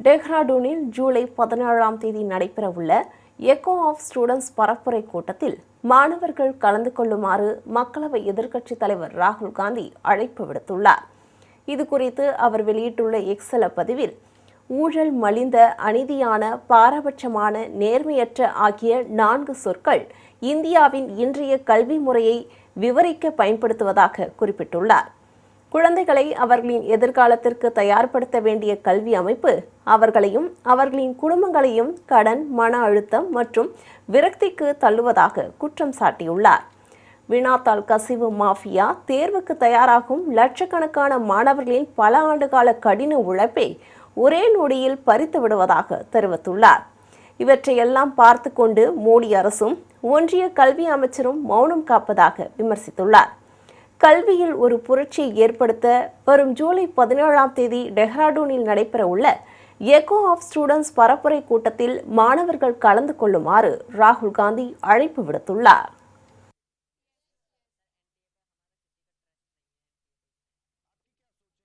டெஹ்ராடூனில் ஜூலை 17ஆம் தேதி நடைபெறவுள்ள echo of students பரப்புரை கூட்டத்தில் மாணவர்கள் கலந்து கொள்ளுமாறு மக்களவை எதிர்க்கட்சித் தலைவர் ராகுல் காந்தி அழைப்பு விடுத்துள்ளார். இதுகுறித்து அவர் வெளியிட்டுள்ள எக்ஸல பதிவில், ஊழல் மலிந்த, அநீதியான, பாரபட்சமான, நேர்மையற்ற ஆகிய 4 சொற்கள் இந்தியாவின் இன்றைய கல்வி முறையை விவரிக்க பயன்படுத்துவதாக குறிப்பிட்டுள்ளார். குழந்தைகளை அவர்களின் எதிர்காலத்திற்கு தயார்படுத்த வேண்டிய கல்வி அமைப்பு அவர்களையும் அவர்களின் குடும்பங்களையும் கடன், மன அழுத்தம் மற்றும் விரக்திக்கு தள்ளுவதாக குற்றம் சாட்டியுள்ளார். வினாத்தாள் கசிவு மாஃபியா தேர்வுக்கு தயாராகும் லட்சக்கணக்கான மாணவர்களின் பல ஆண்டுகால கடின உழைப்பை ஒரே நொடியில் பறித்து விடுவதாக தெரிவித்துள்ளார். இவற்றையெல்லாம் பார்த்து கொண்டு மோடி அரசும் ஒன்றிய கல்வி அமைச்சரும் மௌனம் காப்பதாக விமர்சித்துள்ளார். கல்வியில் ஒரு புரட்சியை ஏற்படுத்த வரும் ஜூலை 17ஆம் தேதி டெஹ்ராடூனில் நடைபெற உள்ள எக்கோ ஆஃப் ஸ்டூடெண்ட்ஸ் பரப்புரை கூட்டத்தில் மாணவர்கள் கலந்து கொள்ளுமாறு ராகுல் காந்தி அழைப்பு விடுத்துள்ளார்.